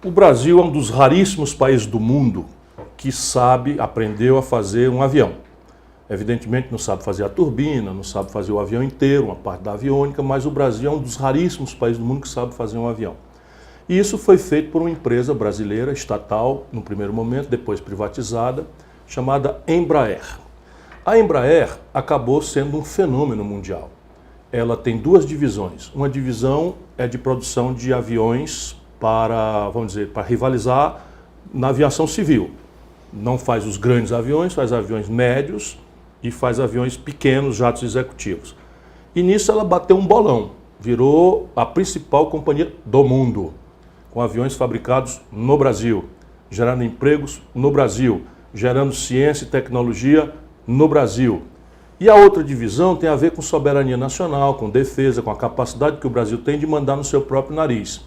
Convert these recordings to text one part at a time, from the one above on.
O Brasil é um dos raríssimos países do mundo que aprendeu a fazer um avião. Evidentemente não sabe fazer a turbina, não sabe fazer o avião inteiro, uma parte da aviônica, mas o Brasil é um dos raríssimos países do mundo que sabe fazer um avião. E isso foi feito por uma empresa brasileira, estatal, no primeiro momento, depois privatizada, chamada Embraer. A Embraer acabou sendo um fenômeno mundial. Ela tem duas divisões. Uma divisão é de produção de aviões para, vamos dizer, para rivalizar na aviação civil. Não faz os grandes aviões, faz aviões médios e faz aviões pequenos, jatos executivos. E nisso ela bateu um bolão, virou a principal companhia do mundo, com aviões fabricados no Brasil, gerando empregos no Brasil, gerando ciência e tecnologia no Brasil. E a outra divisão tem a ver com soberania nacional, com defesa, com a capacidade que o Brasil tem de mandar no seu próprio nariz.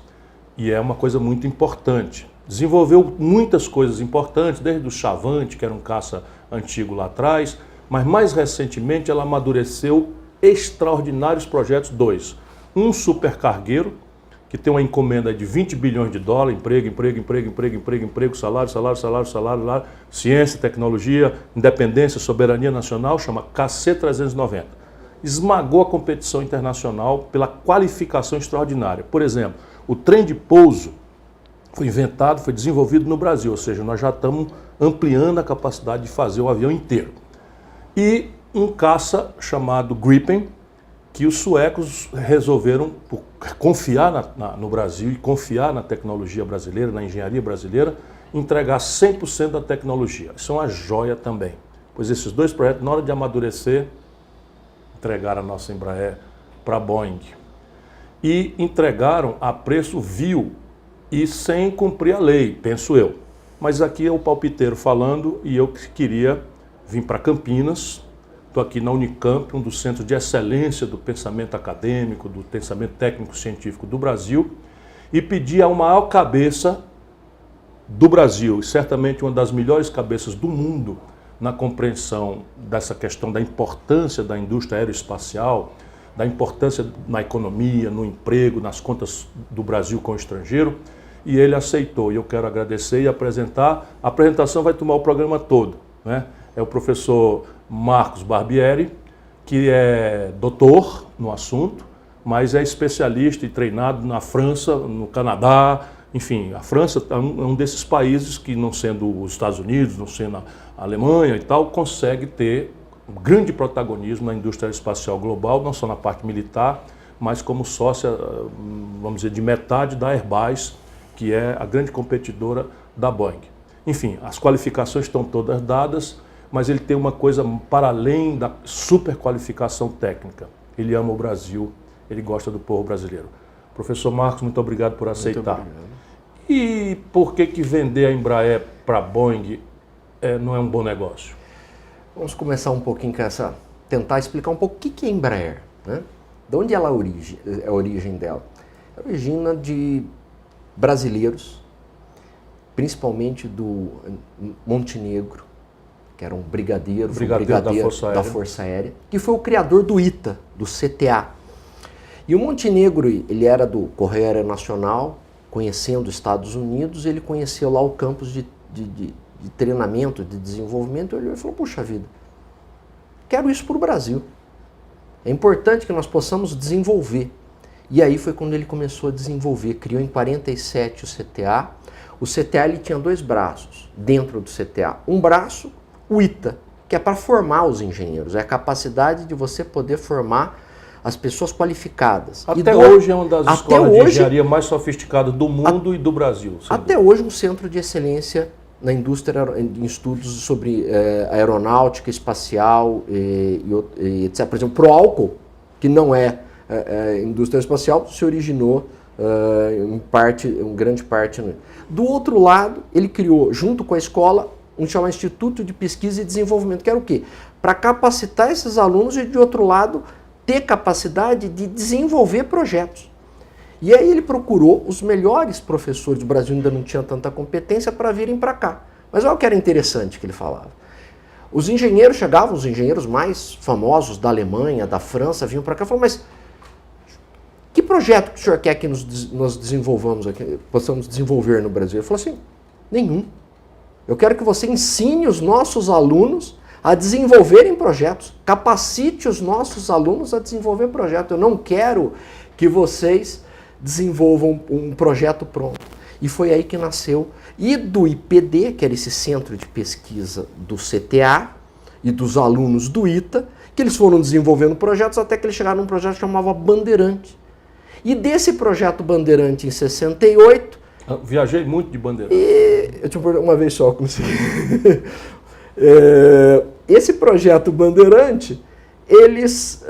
E é uma coisa muito importante. Desenvolveu muitas coisas importantes, desde o Chavante, que era um caça antigo lá atrás, mas mais recentemente ela amadureceu extraordinários projetos, dois. Um supercargueiro, que tem uma encomenda de 20 bilhões de dólares, emprego, salário, ciência, tecnologia, independência, soberania nacional, chama KC-390. Esmagou a competição internacional pela qualificação extraordinária. Por exemplo, o trem de pouso foi inventado, foi desenvolvido no Brasil, ou seja, nós já estamos ampliando a capacidade de fazer o avião inteiro. E um caça chamado Gripen, que os suecos resolveram, por confiar no Brasil e confiar na tecnologia brasileira, na engenharia brasileira, entregar 100% da tecnologia. Isso é uma joia também, pois esses dois projetos, na hora de amadurecer, entregaram a nossa Embraer para a Boeing. E entregaram a preço vil e sem cumprir a lei, penso eu. Mas aqui é o palpiteiro falando e eu queria vir para Campinas. Estou aqui na Unicamp, um dos centros de excelência do pensamento acadêmico, do pensamento técnico-científico do Brasil, e pedir a maior cabeça do Brasil, e certamente uma das melhores cabeças do mundo, na compreensão dessa questão da importância da indústria aeroespacial, da importância na economia, no emprego, nas contas do Brasil com o estrangeiro, e ele aceitou. E eu quero agradecer e apresentar. A apresentação vai tomar o programa todo, né? É o professor Marcos Barbieri, que é doutor no assunto, mas é especialista e treinado na França, no Canadá, enfim, a França é um desses países que, não sendo os Estados Unidos, não sendo a Alemanha e tal, consegue ter um grande protagonismo na indústria aeroespacial global, não só na parte militar, mas como sócia, vamos dizer, de metade da Airbus, que é a grande competidora da Boeing. Enfim, as qualificações estão todas dadas, mas ele tem uma coisa para além da super qualificação técnica. Ele ama o Brasil, ele gosta do povo brasileiro. Professor Marcos, muito obrigado por aceitar. Muito obrigado. E por que vender a Embraer para a Boeing não é um bom negócio? Vamos começar um pouquinho com tentar explicar um pouco o que é Embraer, né? De onde ela é a origem dela? Ela origina de brasileiros, principalmente do Montenegro, que era um brigadeiro da Força Aérea, que foi o criador do ITA, do CTA. E o Montenegro, ele era do Correio Aéreo Nacional, conhecendo os Estados Unidos, ele conheceu lá o campus de treinamento, de desenvolvimento, ele falou, puxa vida, quero isso para o Brasil. É importante que nós possamos desenvolver. E aí foi quando ele começou a desenvolver, criou em 47 o CTA. O CTA ele tinha dois braços dentro do CTA. Um braço, o ITA, que é para formar os engenheiros, é a capacidade de você poder formar as pessoas qualificadas. Até hoje é uma das escolas de engenharia mais sofisticadas do mundo e do Brasil. Até hoje um centro de excelência na indústria, em estudos sobre aeronáutica, espacial e etc. Por exemplo, pro álcool, que não é indústria espacial, se originou em grande parte. Do outro lado, ele criou, junto com a escola, um chamado Instituto de Pesquisa e Desenvolvimento, que era o quê? Para capacitar esses alunos e, de outro lado, ter capacidade de desenvolver projetos. E aí ele procurou os melhores professores, o Brasil ainda não tinha tanta competência, para virem para cá. Mas olha o que era interessante que ele falava. Os engenheiros chegavam, os engenheiros mais famosos da Alemanha, da França, vinham para cá e falavam, mas que projeto que o senhor quer que nós desenvolvamos aqui, possamos desenvolver no Brasil? Ele falou assim, nenhum. Eu quero que você ensine os nossos alunos a desenvolverem projetos. Capacite os nossos alunos a desenvolver projetos. Eu não quero que vocês desenvolvam um projeto pronto. E foi aí que nasceu. E do IPD, que era esse centro de pesquisa do CTA, e dos alunos do ITA, que eles foram desenvolvendo projetos até que eles chegaram num projeto que chamava Bandeirante. E desse projeto Bandeirante em 68... Eu viajei muito de Bandeirante. Eu te uma vez só, consegui. Esse projeto Bandeirante, eles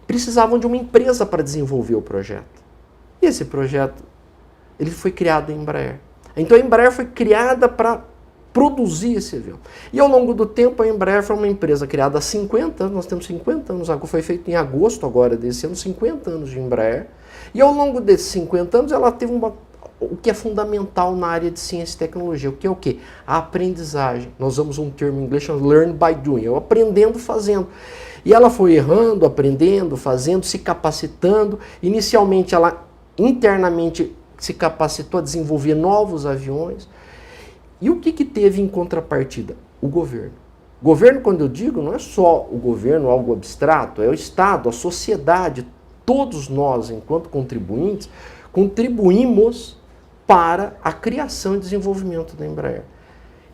precisavam de uma empresa para desenvolver o projeto. E esse projeto, ele foi criado em Embraer. Então a Embraer foi criada para produzir esse avião. E ao longo do tempo a Embraer foi uma empresa criada há 50 anos, nós temos 50 anos, foi feito em agosto agora desse ano, 50 anos de Embraer. E ao longo desses 50 anos ela teve o que é fundamental na área de ciência e tecnologia, o que é o quê? A aprendizagem. Nós usamos um termo em inglês chamado learn by doing, eu aprendendo fazendo. E ela foi errando, aprendendo, fazendo, se capacitando. Inicialmente ela internamente se capacitou a desenvolver novos aviões. E o que teve em contrapartida? O governo. Governo, quando eu digo, não é só o governo, algo abstrato, é o Estado, a sociedade, todos nós, enquanto contribuintes, contribuímos para a criação e desenvolvimento da Embraer.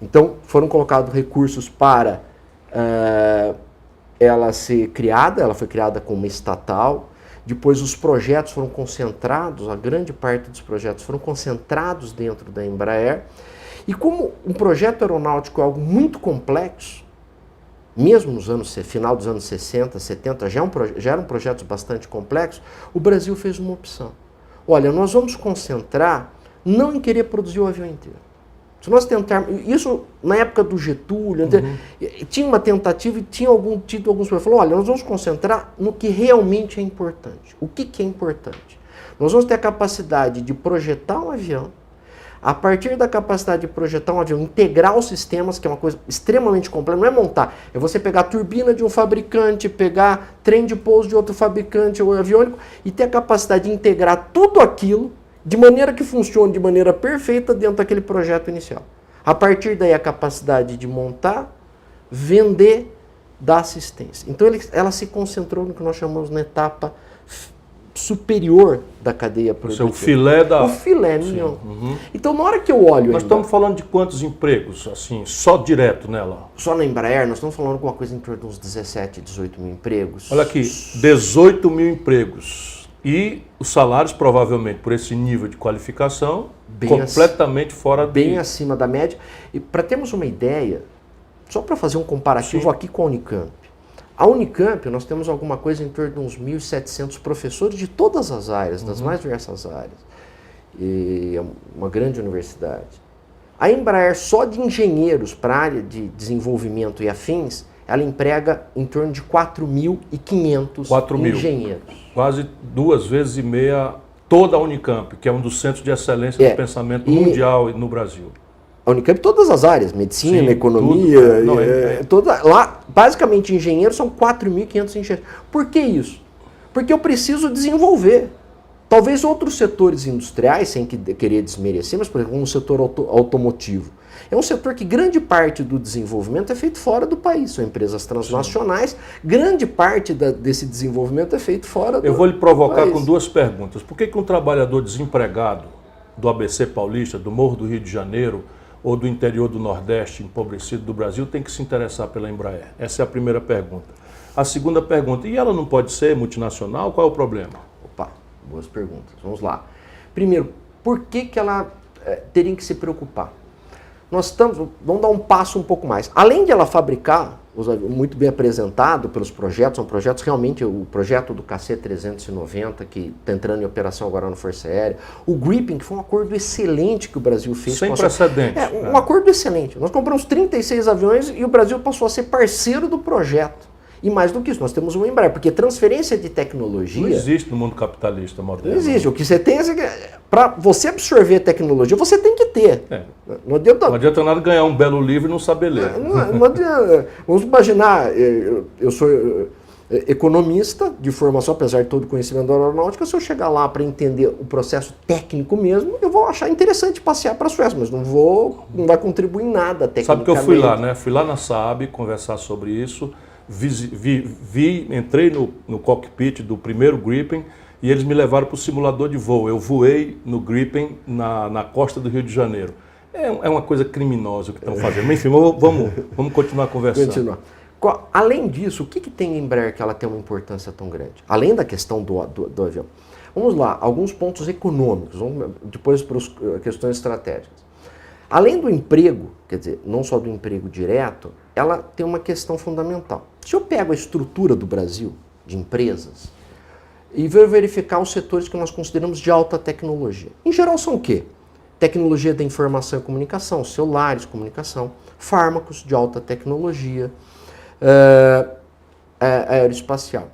Então, foram colocados recursos para ela ser criada, ela foi criada como estatal, depois os projetos foram concentrados, a grande parte dos projetos foram concentrados dentro da Embraer. E como um projeto aeronáutico é algo muito complexo, mesmo nos final dos anos 60, 70, já eram projetos bastante complexos, o Brasil fez uma opção. Olha, nós vamos concentrar não em querer produzir o avião inteiro. Se nós tentarmos, isso na época do Getúlio, tinha uma tentativa e tinha tido alguns problemas. Falou, olha, nós vamos concentrar no que realmente é importante. O que é importante? Nós vamos ter a capacidade de projetar um avião. A partir da capacidade de projetar um avião, integrar os sistemas, que é uma coisa extremamente complexa, não é montar, é você pegar a turbina de um fabricante, pegar trem de pouso de outro fabricante ou aviônico e ter a capacidade de integrar tudo aquilo de maneira que funcione de maneira perfeita dentro daquele projeto inicial. A partir daí a capacidade de montar, vender, dar assistência. Então ela se concentrou no que nós chamamos na etapa superior da cadeia produtiva. O filé da... O filé mignon. Então, na hora que eu olho... Nós estamos falando de quantos empregos, assim, só direto nela? Só na Embraer, nós estamos falando de alguma coisa em torno de uns 17, 18 mil empregos. Olha aqui, 18 mil empregos. E os salários, provavelmente, por esse nível de qualificação, completamente fora do... Bem acima da média. E para termos uma ideia, só para fazer um comparativo aqui com a Unicamp. A Unicamp, nós temos alguma coisa em torno de uns 1.700 professores de todas as áreas, das mais diversas áreas. E é uma grande universidade. A Embraer, só de engenheiros para a área de desenvolvimento e afins, ela emprega em torno de 4.500 engenheiros. Quase 2,5 vezes toda a Unicamp, que é um dos centros de excelência do pensamento mundial no Brasil. A Unicamp, todas as áreas, medicina, economia, lá, basicamente engenheiros são 4.500 engenheiros. Por que isso? Porque eu preciso desenvolver. Talvez outros setores industriais, sem querer desmerecer, mas por exemplo, um setor automotivo. É um setor que grande parte do desenvolvimento é feito fora do país, são empresas transnacionais, grande parte desse desenvolvimento é feito fora do país. Eu vou lhe provocar com duas perguntas. Por que um trabalhador desempregado do ABC Paulista, do Morro do Rio de Janeiro, ou do interior do Nordeste, empobrecido do Brasil, tem que se interessar pela Embraer? Essa é a primeira pergunta. A segunda pergunta, e ela não pode ser multinacional? Qual é o problema? Opa, boas perguntas. Vamos lá. Primeiro, por que ela teria que se preocupar? Vamos dar um passo um pouco mais. Além de ela fabricar, muito bem apresentado pelos projetos, são projetos realmente, o projeto do KC-390, que está entrando em operação agora na Força Aérea, o Gripen, que foi um acordo excelente que o Brasil fez. Sem precedentes. Um acordo excelente. Nós compramos 36 aviões e o Brasil passou a ser parceiro do projeto. E mais do que isso, nós temos uma Embraer, porque transferência de tecnologia... Não existe no mundo capitalista moderno. Não existe. O que você tem é... Para você absorver tecnologia, você tem que ter. Não adianta nada ganhar um belo livro e não saber ler. Não adianta. Vamos imaginar, economista de formação, apesar de todo o conhecimento da aeronáutica, se eu chegar lá para entender o processo técnico mesmo, eu vou achar interessante passear para a Suécia, mas não vai contribuir em nada tecnicamente. Sabe que eu fui lá, né? Fui lá na Saab conversar sobre isso, entrei no cockpit do primeiro Gripen e eles me levaram para o simulador de voo. Eu voei no Gripen na costa do Rio de Janeiro. É uma coisa criminosa o que estão fazendo. Mas, enfim, vamos continuar conversando. Além disso, o que tem em Embraer que ela tem uma importância tão grande? Além da questão do avião. Vamos lá, alguns pontos econômicos, depois para as questões estratégicas. Além do emprego, quer dizer, não só do emprego direto, ela tem uma questão fundamental. Se eu pego a estrutura do Brasil, de empresas, e vou verificar os setores que nós consideramos de alta tecnologia. Em geral são o quê? Tecnologia da informação e comunicação, celulares, comunicação, fármacos de alta tecnologia, aeroespacial.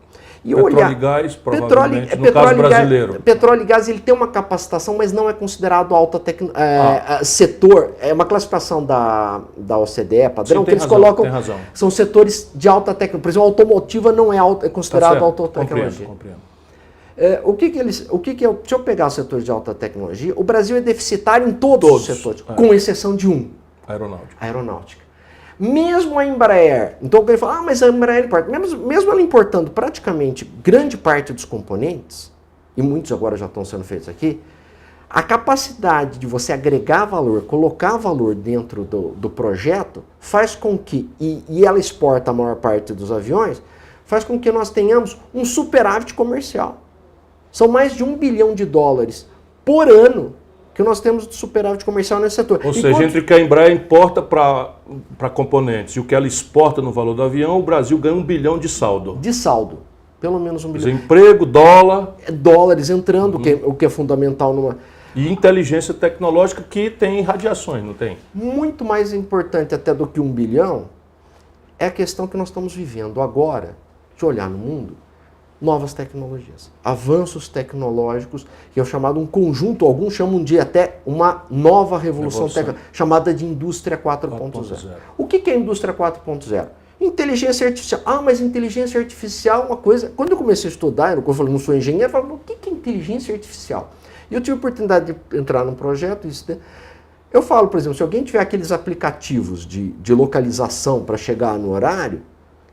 E petróleo e gás, provavelmente, no caso brasileiro. Petróleo e gás, ele tem uma capacitação, mas não é considerado alta setor. É uma classificação da OCDE, padrão, sim, que eles colocam. São setores de alta tecnologia. Por exemplo, a automotiva não é considerado alta tecnologia. Compreendo. Se eu pegar os setores de alta tecnologia, o Brasil é deficitário em todos os setores, com exceção de um. Aeronáutica. Mesmo a Embraer, então alguém fala, mas a Embraer importa. Mesmo ela importando praticamente grande parte dos componentes, e muitos agora já estão sendo feitos aqui, a capacidade de você agregar valor, colocar valor dentro do projeto, faz com que, e ela exporta a maior parte dos aviões, faz com que nós tenhamos um superávit comercial. São mais de $1 bilhão por ano que nós temos de superávit comercial nesse setor. Ou seja, entre o que a Embraer importa para componentes e o que ela exporta no valor do avião, o Brasil ganha $1 bilhão de saldo. De saldo. Pelo menos $1 bilhão. Emprego, dólar. Dólares entrando, o que é fundamental numa... E inteligência tecnológica que tem radiações, não tem? Muito mais importante até do que $1 bilhão é a questão que nós estamos vivendo agora, de olhar no mundo, novas tecnologias, avanços tecnológicos, que é o chamado um conjunto, alguns chamam de até uma nova revolução tecnológica, chamada de indústria 4.0. O que é a indústria 4.0? Inteligência artificial. Mas inteligência artificial é uma coisa... Quando eu comecei a estudar, eu falei, não sou engenheiro, eu falei, o que é inteligência artificial? E eu tive a oportunidade de entrar num projeto, eu falo, por exemplo, se alguém tiver aqueles aplicativos de localização para chegar no horário,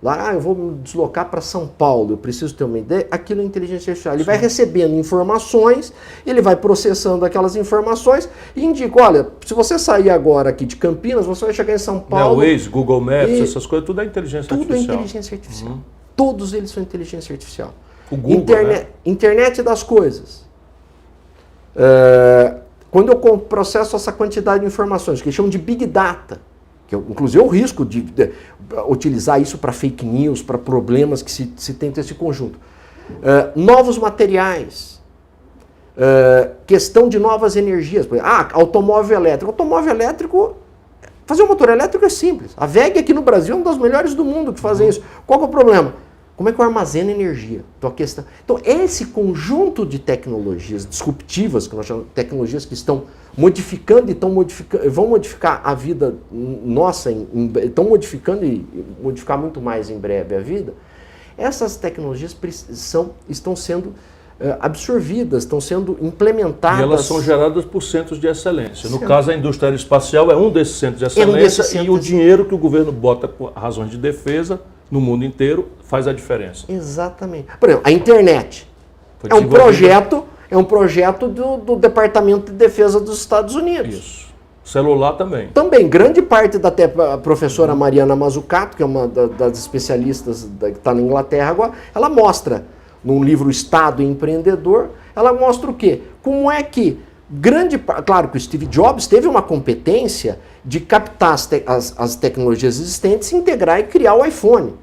lá, eu vou me deslocar para São Paulo, eu preciso ter uma ideia, aquilo é inteligência artificial. Ele vai recebendo informações, ele vai processando aquelas informações e indica, olha, se você sair agora aqui de Campinas, você vai chegar em São Paulo... Waze, Google Maps, essas coisas, tudo é inteligência artificial. Tudo é inteligência artificial. Todos eles são inteligência artificial. O Google, Internet das coisas. Quando eu processo essa quantidade de informações, que eles chamam de Big Data, que inclusive eu risco de utilizar isso para fake news, para problemas que se tem esse conjunto. Novos materiais, questão de novas energias. Automóvel elétrico. Automóvel elétrico, fazer um motor elétrico é simples. A WEG aqui no Brasil é uma das melhores do mundo que fazem isso. Qual que é o problema? Como é que eu armazeno energia? Então, esse conjunto de tecnologias disruptivas, que nós chamamos de tecnologias que estão modificando e vão modificar a vida nossa, estão modificando e modificar muito mais em breve a vida, essas tecnologias estão sendo absorvidas, estão sendo implementadas. E elas são geradas por centros de excelência. No caso, a indústria aeroespacial é um desses centros de excelência e o dinheiro que o governo bota por razões de defesa no mundo inteiro faz a diferença. Exatamente. Por exemplo, a internet é um projeto do Departamento de Defesa dos Estados Unidos. Isso. Celular também. Também. Grande parte da professora Mariana Mazzucato, que é uma das especialistas que está na Inglaterra agora, ela mostra, num livro Estado Empreendedor, ela mostra o quê? Como é que claro que o Steve Jobs teve uma competência de captar as tecnologias existentes, integrar e criar o iPhone.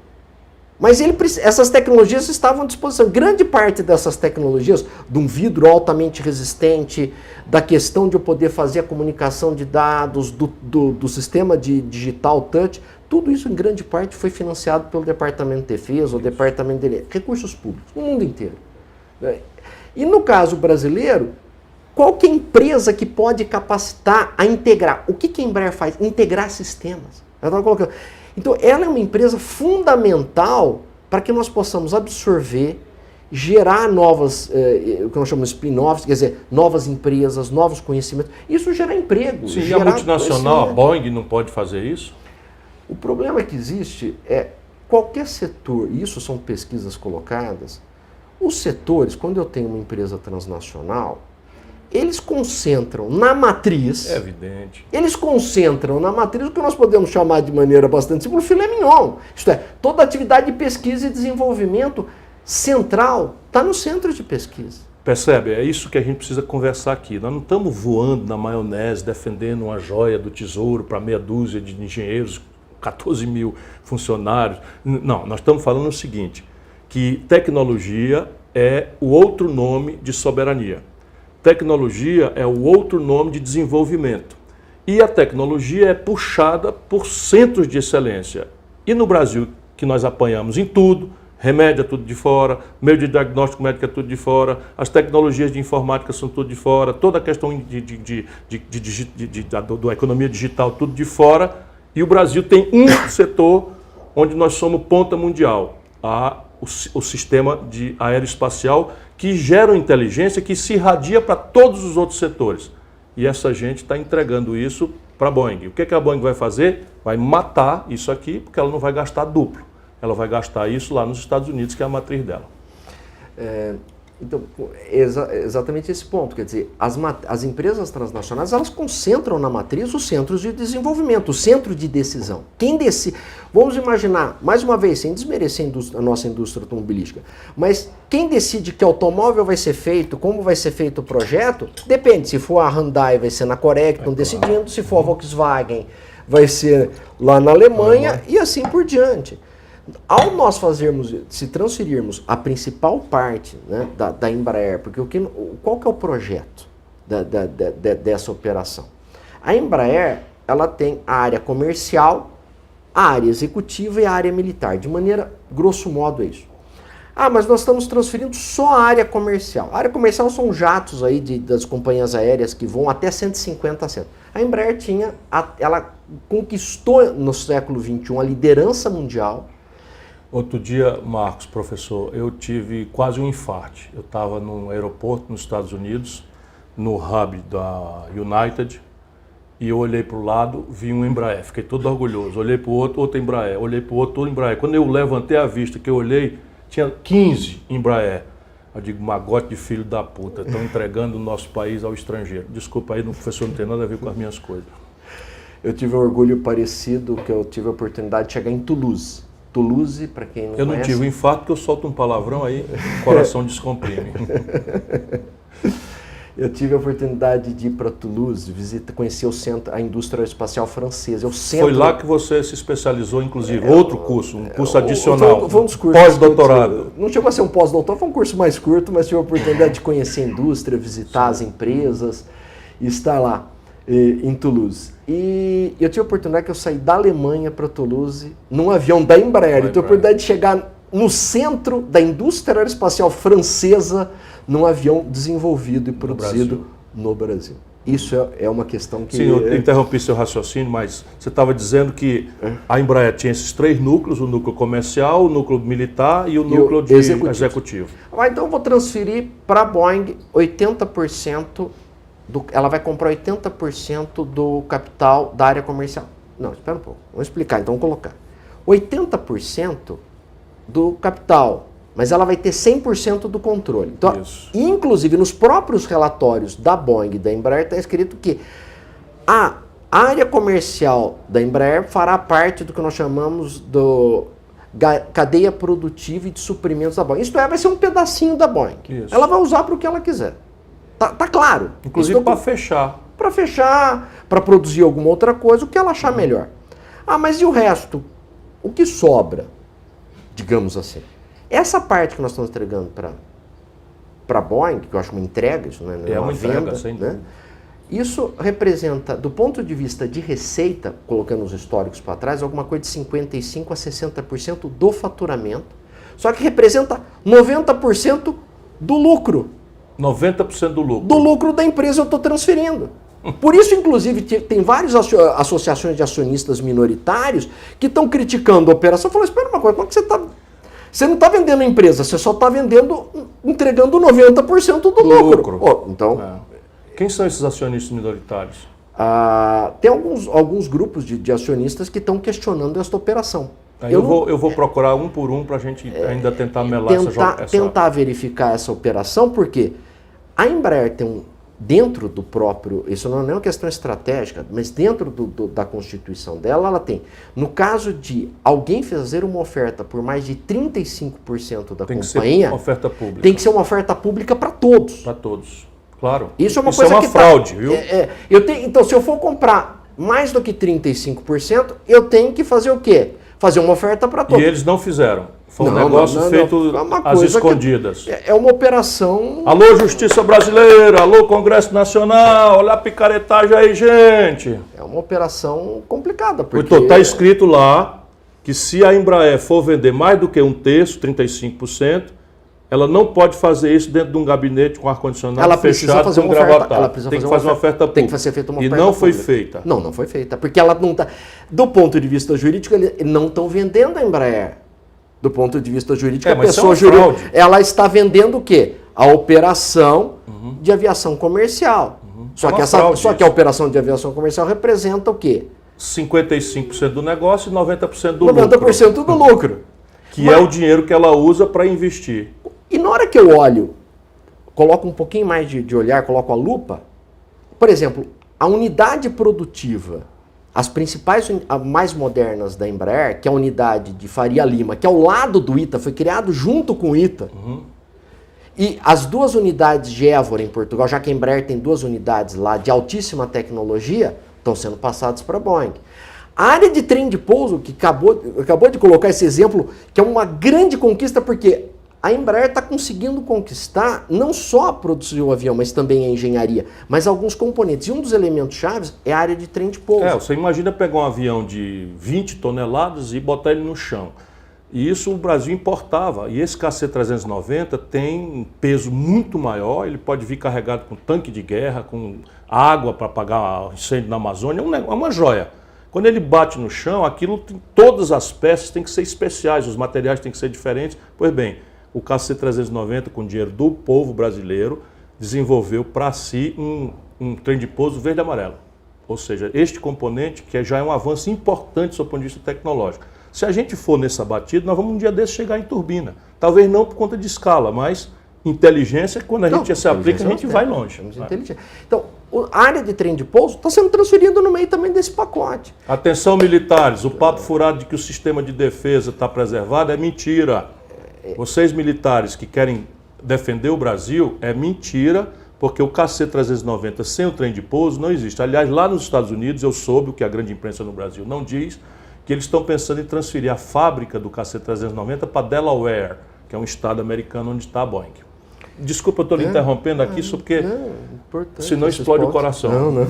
Mas essas tecnologias estavam à disposição. Grande parte dessas tecnologias, de um vidro altamente resistente, da questão de eu poder fazer a comunicação de dados, do sistema de digital touch, tudo isso em grande parte foi financiado pelo Departamento de Defesa, o Departamento de Recursos Públicos, no mundo inteiro. E no caso brasileiro, qual que é a empresa que pode capacitar a integrar? O que a Embraer faz? Integrar sistemas. Ela está colocando... Então, ela é uma empresa fundamental para que nós possamos absorver, gerar novas, o que nós chamamos de spin-offs, quer dizer, novas empresas, novos conhecimentos. Isso gera emprego. Sim, e a multinacional, a Boeing, não pode fazer isso? O problema que existe é qualquer setor, e isso são pesquisas colocadas, os setores, quando eu tenho uma empresa transnacional, eles concentram na matriz. É evidente. Eles concentram na matriz o que nós podemos chamar de maneira bastante simples, filé mignon. Isto é, toda atividade de pesquisa e desenvolvimento central está no centro de pesquisa. Percebe? É isso que a gente precisa conversar aqui. Nós não estamos voando na maionese, defendendo uma joia do tesouro para meia dúzia de engenheiros, 14 mil funcionários. Não, nós estamos falando o seguinte, que tecnologia é o outro nome de soberania. Tecnologia é o outro nome de desenvolvimento. E a tecnologia é puxada por centros de excelência. E no Brasil, que nós apanhamos em tudo, remédio é tudo de fora, meio de diagnóstico médico é tudo de fora, as tecnologias de informática são tudo de fora, toda a questão da economia digital, tudo de fora. E o Brasil tem um setor onde nós somos ponta mundial, o sistema aeroespacial, que gera inteligência que se irradia para todos os outros setores. E essa gente está entregando isso para a Boeing. O que a Boeing vai fazer? Vai matar isso aqui, porque ela não vai gastar duplo. Ela vai gastar isso lá nos Estados Unidos, que é a matriz dela. Então, exatamente esse ponto. Quer dizer, as empresas transnacionais, elas concentram na matriz os centros de desenvolvimento, o centro de decisão. Quem decide... Vamos imaginar, mais uma vez, sem desmerecer a nossa indústria automobilística, mas quem decide que automóvel vai ser feito, como vai ser feito o projeto, depende. Se for a Hyundai, vai ser na Coreia, que estão decidindo. Se for a Volkswagen, vai ser lá na Alemanha e assim por diante. Ao nós se transferirmos a principal parte, né, da Embraer, porque qual que é o projeto dessa operação? A Embraer, ela tem a área comercial, a área executiva e a área militar, de maneira, grosso modo, é isso. Ah, mas nós estamos transferindo só a área comercial. A área comercial são jatos aí das companhias aéreas que voam até 150 assentos. A Embraer ela conquistou no século XXI a liderança mundial. Outro dia, Marcos, professor, eu tive quase um infarte. Eu estava num aeroporto nos Estados Unidos, no hub da United, e eu olhei para o lado, vi um Embraer, fiquei todo orgulhoso. Olhei para o outro Embraer, olhei para o outro Embraer. Quando eu levantei a vista, que eu olhei, tinha 15 Embraer. Eu digo, magote de filho da puta, estão entregando o nosso país ao estrangeiro. Desculpa aí, professor, não tem nada a ver com as minhas coisas. Eu tive um orgulho parecido, que eu tive a oportunidade de chegar em Toulouse. Toulouse, para quem não conhece... Eu não tive o infarto, porque eu solto um palavrão aí, o coração descomprime. Eu tive a oportunidade de ir para Toulouse, conhecer o centro, a indústria aeroespacial francesa. Foi lá que você se especializou, inclusive, outro curso, um curso adicional, foi um dos cursos pós-doutorado. Não chegou a ser um pós-doutorado, foi um curso mais curto, mas tive a oportunidade de conhecer a indústria, visitar as empresas e estar lá em Toulouse. E eu tive a oportunidade que eu saí da Alemanha para Toulouse num avião da Embraer. Eu tive a oportunidade de chegar no centro da indústria aeroespacial francesa num avião desenvolvido e produzido no Brasil. Isso é uma questão que... Sim, eu interrompi seu raciocínio, mas você estava dizendo que a Embraer tinha esses três núcleos, o núcleo comercial, o núcleo militar e o núcleo executivo. Então eu vou transferir para a Boeing 80%, ela vai comprar 80% do capital da área comercial. Não, espera um pouco, vamos explicar, então vamos colocar. 80% do capital, mas ela vai ter 100% do controle. Então, inclusive, nos próprios relatórios da Boeing e da Embraer está escrito que a área comercial da Embraer fará parte do que nós chamamos do cadeia produtiva e de suprimentos da Boeing. Isto vai ser um pedacinho da Boeing. Isso. Ela vai usar para o que ela quiser. Tá claro. Inclusive para fechar. Para fechar, para produzir alguma outra coisa, o que ela achar melhor. Ah, mas e o resto? O que sobra? Digamos assim. Essa parte que nós estamos entregando para a Boeing, que eu acho uma entrega, isso não é uma venda, entrega, sem dúvida. Isso representa, do ponto de vista de receita, colocando os históricos para trás, alguma coisa de 55% a 60% do faturamento, só que representa 90% do lucro. 90% do lucro. Do lucro da empresa eu estou transferindo. Por isso, inclusive, tem várias associações de acionistas minoritários que estão criticando a operação. Falando, espera uma coisa, como é que você está Você não está vendendo a empresa, você só está entregando 90% do lucro. Então, quem são esses acionistas minoritários? Tem alguns grupos de acionistas que estão questionando esta operação. Eu vou procurar um por um para a gente ainda tentar melar tentar verificar essa operação, porque a Embraer tem dentro do próprio, isso não é uma questão estratégica, mas dentro da constituição dela, ela tem, no caso de alguém fazer uma oferta por mais de 35% da tem companhia, que ser uma oferta pública. Tem que ser uma oferta pública para todos. Para todos, claro. Isso é uma coisa é uma fraude, viu? Então, se eu for comprar mais do que 35%, eu tenho que fazer o quê? Fazer uma oferta para todos. E eles não fizeram. Foi um negócio feito às escondidas. É uma operação... Alô, Justiça Brasileira! Alô, Congresso Nacional! Olha a picaretagem aí, gente! É uma operação complicada, porque... Então, está escrito lá que se a Embraer for vender mais do que um terço, 35%, ela não pode fazer isso dentro de um gabinete com ar-condicionado fechado com gravatar. Ela precisa fazer uma oferta pública. Tem que ser feita uma oferta pública. E não foi pública. feita. Não foi feita. Porque ela não está... Do ponto de vista jurídico, eles não estão vendendo a Embraer. Do ponto de vista jurídico, a pessoa jurídica, ela está vendendo o quê? A operação de aviação comercial. Só que a operação de aviação comercial representa o quê? 55% do negócio e 90% do lucro. 90% do lucro. Que é o dinheiro que ela usa para investir. E na hora que eu olho, coloco um pouquinho mais de olhar, coloco a lupa, por exemplo, a unidade produtiva, as principais, mais modernas da Embraer, que é a unidade de Faria Lima, que é ao lado do ITA, foi criado junto com o ITA. E as duas unidades de Évora em Portugal, já que a Embraer tem duas unidades lá de altíssima tecnologia, estão sendo passadas para a Boeing. A área de trem de pouso, que acabou de colocar esse exemplo, que é uma grande conquista, porque a Embraer está conseguindo conquistar não só produzir o avião, mas também a engenharia, mas alguns componentes. E um dos elementos chaves é a área de trem de pouso. Você imagina pegar um avião de 20 toneladas e botar ele no chão. E isso o Brasil importava. E esse KC-390 tem um peso muito maior, ele pode vir carregado com tanque de guerra, com água para apagar incêndio na Amazônia, é uma joia. Quando ele bate no chão, todas as peças têm que ser especiais, os materiais têm que ser diferentes. Pois bem, o KC-390, com dinheiro do povo brasileiro, desenvolveu para si um trem de pouso verde e amarelo. Ou seja, este componente que já é um avanço importante do ponto de vista tecnológico. Se a gente for nessa batida, nós vamos um dia desse chegar em turbina. Talvez não por conta de escala, mas inteligência, quando a gente se aplica, a gente vai longe. Então, a área de trem de pouso está sendo transferida no meio também desse pacote. Atenção, militares, o papo furado de que o sistema de defesa está preservado é mentira. Vocês militares que querem defender o Brasil, é mentira, porque o KC-390 sem o trem de pouso não existe. Aliás, lá nos Estados Unidos, eu soube, o que a grande imprensa no Brasil não diz, que eles estão pensando em transferir a fábrica do KC-390 para Delaware, que é um estado americano onde está a Boeing. Desculpa, eu estou lhe interrompendo aqui, só porque senão explode o coração. Não.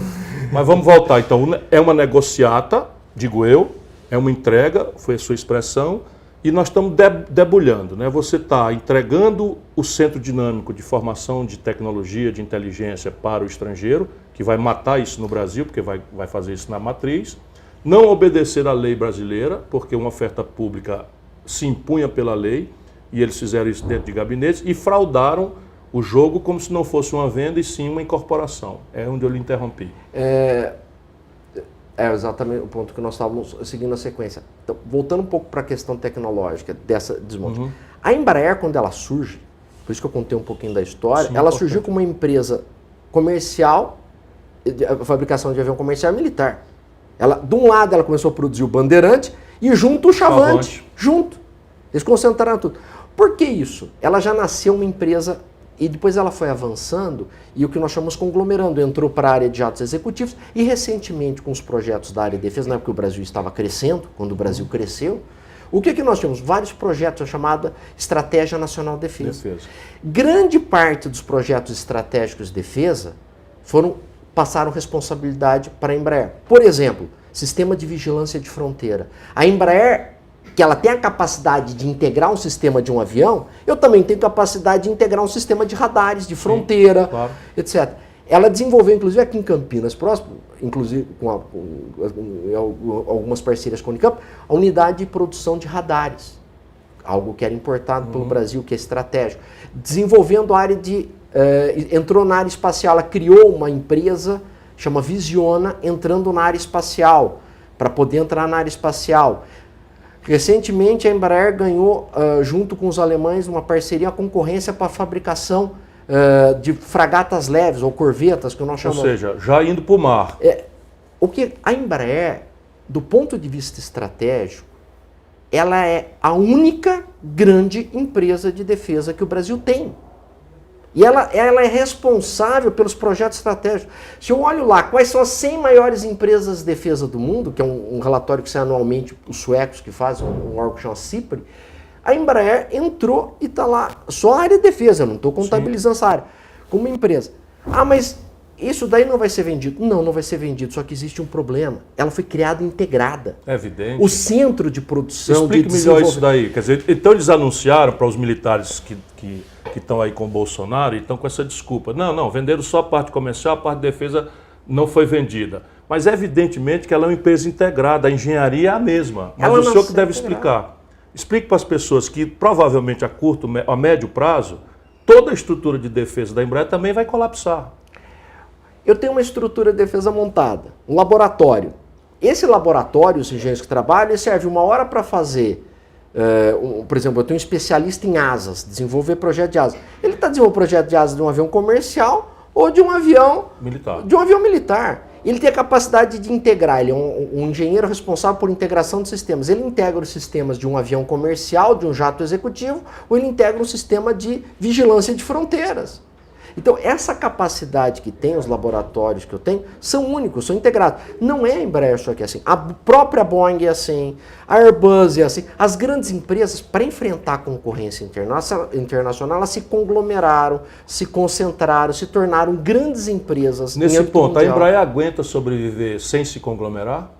Mas vamos voltar. Então, é uma negociata, digo eu, é uma entrega, foi a sua expressão, e nós estamos debulhando, né? Você está entregando o centro dinâmico de formação de tecnologia, de inteligência para o estrangeiro, que vai matar isso no Brasil, porque vai fazer isso na matriz. Não obedecer à lei brasileira, porque uma oferta pública se impunha pela lei, e eles fizeram isso dentro de gabinetes, e fraudaram o jogo como se não fosse uma venda e sim uma incorporação. É onde eu lhe interrompi. É exatamente o ponto que nós estávamos seguindo a sequência. Então, voltando um pouco para a questão tecnológica dessa desmonte. A Embraer, quando ela surge, por isso que eu contei um pouquinho da história, ela surgiu como uma empresa comercial, a fabricação de avião comercial e militar. De um lado ela começou a produzir o Bandeirante e junto o Chavante. Junto. Eles concentraram tudo. Por que isso? Ela já nasceu uma empresa e depois ela foi avançando e o que nós chamamos conglomerando, entrou para a área de jatos executivos e recentemente com os projetos da área de defesa, na época que o Brasil estava crescendo, quando o Brasil cresceu, o que nós tínhamos? Vários projetos, a chamada Estratégia Nacional de Defesa. Grande parte dos projetos estratégicos de defesa passaram responsabilidade para a Embraer. Por exemplo, sistema de vigilância de fronteira. A Embraer, que ela tem a capacidade de integrar um sistema de um avião, eu também tenho capacidade de integrar um sistema de radares, de fronteira, claro, etc. Ela desenvolveu, inclusive aqui em Campinas, próximo, inclusive com algumas parcerias com a Unicamp, a unidade de produção de radares. algo que era importado pelo Brasil, que é estratégico. Desenvolvendo a área de... entrou na área espacial, ela criou uma empresa, chama Visiona, entrando na área espacial, para poder entrar na área espacial. Recentemente a Embraer ganhou, junto com os alemães, uma parceria, a concorrência para a fabricação de fragatas leves, ou corvetas, que nós chamamos. Ou seja, já indo para o mar. O que a Embraer, do ponto de vista estratégico, ela é a única grande empresa de defesa que o Brasil tem. E ela é responsável pelos projetos estratégicos. Se eu olho lá, quais são as 100 maiores empresas de defesa do mundo, que é um relatório que sai anualmente, os suecos que fazem, um órgão que chama CIPRI, a Embraer entrou e está lá, só a área de defesa, eu não estou contabilizando essa área, como empresa. Ah, mas isso daí não vai ser vendido. Não, não vai ser vendido, só que existe um problema. Ela foi criada integrada. É evidente. O centro de produção... Explique melhor isso daí. Quer dizer, então eles anunciaram para os militares que estão aí com o Bolsonaro e estão com essa desculpa. Não, venderam só a parte comercial, a parte de defesa não foi vendida. Mas evidentemente que ela é uma empresa integrada, a engenharia é a mesma. Mas o senhor que deve explicar. Explique para as pessoas que provavelmente a médio prazo, toda a estrutura de defesa da Embraer também vai colapsar. Eu tenho uma estrutura de defesa montada, um laboratório. Esse laboratório, os engenheiros que trabalham, ele serve uma hora para fazer, por exemplo, eu tenho um especialista em asas, desenvolver projeto de asas. Ele está desenvolvendo projeto de asas de um avião comercial ou de um avião militar. Ele tem a capacidade de integrar, ele é um engenheiro responsável por integração de sistemas. Ele integra os sistemas de um avião comercial, de um jato executivo, ou ele integra um sistema de vigilância de fronteiras. Então, essa capacidade que tem, os laboratórios que eu tenho, são únicos, são integrados. Não é a Embraer só que é assim. A própria Boeing é assim, a Airbus é assim. As grandes empresas, para enfrentar a concorrência internacional, elas se conglomeraram, se concentraram, se tornaram grandes empresas. Nesse ponto, mundial. A Embraer aguenta sobreviver sem se conglomerar?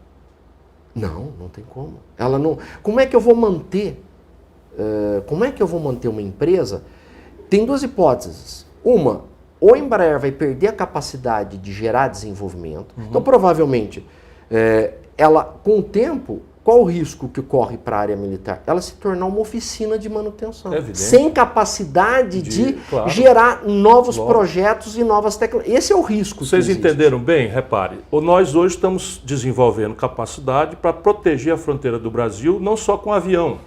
Não, não tem como. Ela não. Como é que eu vou manter? Como é que eu vou manter uma empresa? Tem duas hipóteses. Uma, ou a Embraer vai perder a capacidade de gerar desenvolvimento. Então, provavelmente, ela, com o tempo, qual o risco que corre para a área militar? Ela se tornar uma oficina de manutenção. Sem capacidade de gerar novos projetos e novas tecnologias. Esse é o risco. Vocês entenderam bem? Repare, nós hoje estamos desenvolvendo capacidade para proteger a fronteira do Brasil, não só com avião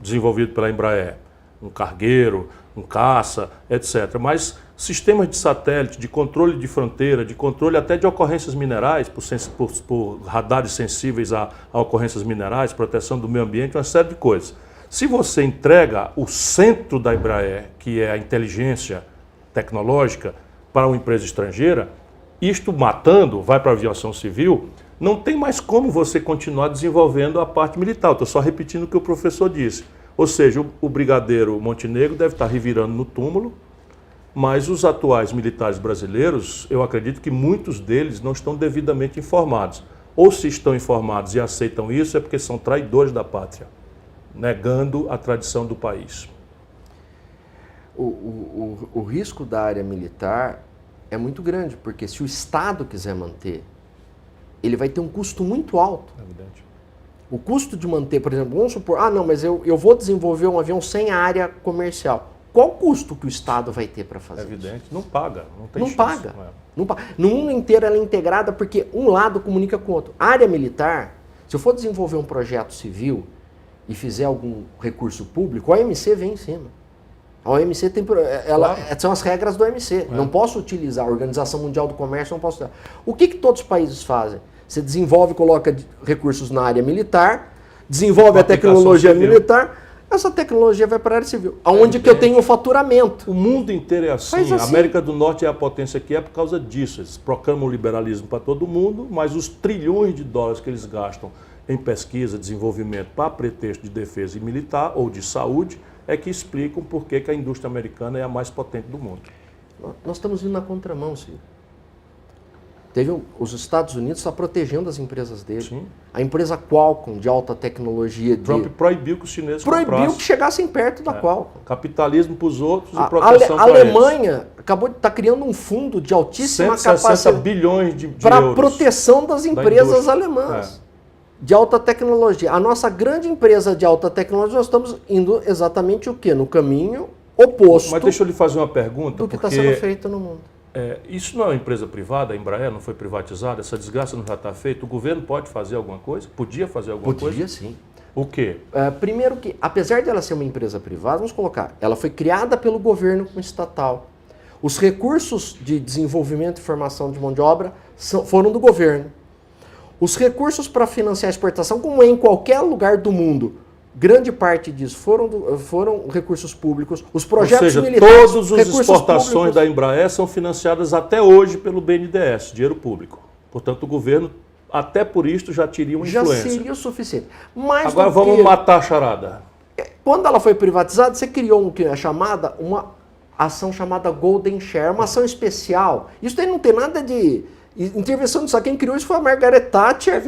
desenvolvido pela Embraer, um cargueiro, um caça, etc. Mas sistemas de satélite, de controle de fronteira, de controle até de ocorrências minerais, por radares sensíveis a ocorrências minerais, proteção do meio ambiente, uma série de coisas. Se você entrega o centro da Embraer, que é a inteligência tecnológica, para uma empresa estrangeira, isto matando, vai para a aviação civil, não tem mais como você continuar desenvolvendo a parte militar. Estou só repetindo o que o professor disse. Ou seja, o brigadeiro Montenegro deve estar revirando no túmulo, mas os atuais militares brasileiros, eu acredito que muitos deles não estão devidamente informados. Ou se estão informados e aceitam isso, é porque são traidores da pátria, negando a tradição do país. O risco da área militar é muito grande, porque se o Estado quiser manter, ele vai ter um custo muito alto. É evidente. O custo de manter, por exemplo, vamos supor, não, mas eu vou desenvolver um avião sem área comercial. Qual o custo que o Estado vai ter para fazer isso? É evidente, não paga, não tem chance. Não paga. No mundo inteiro ela é integrada porque um lado comunica com o outro. A área militar, se eu for desenvolver um projeto civil e fizer algum recurso público, a OMC vem em cima. A OMC tem, são as regras do OMC. Não posso utilizar, a Organização Mundial do Comércio não posso usar. O que todos os países fazem? Você desenvolve, coloca recursos na área militar, desenvolve a tecnologia militar, essa tecnologia vai para a área civil. Onde que eu tenho o faturamento. O mundo inteiro é assim. A América do Norte é a potência que é por causa disso. Eles proclamam o liberalismo para todo mundo, mas os trilhões de dólares que eles gastam em pesquisa, desenvolvimento para pretexto de defesa e militar ou de saúde é que explicam por que a indústria americana é a mais potente do mundo. Nós estamos indo na contramão, Ciro. Os Estados Unidos estão protegendo as empresas dele. Sim. A empresa Qualcomm, de alta tecnologia... Trump proibiu que os chineses proibiu que chegassem perto da Qualcomm. Capitalismo para os outros e proteção para eles. A Alemanha acabou de estar criando um fundo de altíssima capacidade... 160 bilhões de euros. Para a proteção das empresas alemãs. de alta tecnologia. A nossa grande empresa de alta tecnologia, nós estamos indo exatamente o quê? No caminho oposto. Mas deixa eu lhe fazer uma pergunta. Do que está sendo feito no mundo. Isso não é uma empresa privada, a Embraer não foi privatizada, essa desgraça não já está feita? O governo pode fazer alguma coisa? Podia fazer alguma coisa? Podia, sim. O quê? Primeiro que, apesar de ela ser uma empresa privada, vamos colocar, ela foi criada pelo governo como estatal. Os recursos de desenvolvimento e formação de mão de obra foram do governo. Os recursos para financiar a exportação, como é em qualquer lugar do mundo, grande parte disso foram recursos públicos. Os projetos Ou seja, militares, todas as exportações da Embraer são financiadas até hoje pelo BNDES, dinheiro público. Portanto, o governo, até por isso, já teria uma influência. Já seria o suficiente. Mas agora vamos matar a charada. Quando ela foi privatizada, você criou uma ação chamada Golden Share, uma ação especial. Isso aí não tem nada de intervenção disso. Quem criou isso foi a Margaret Thatcher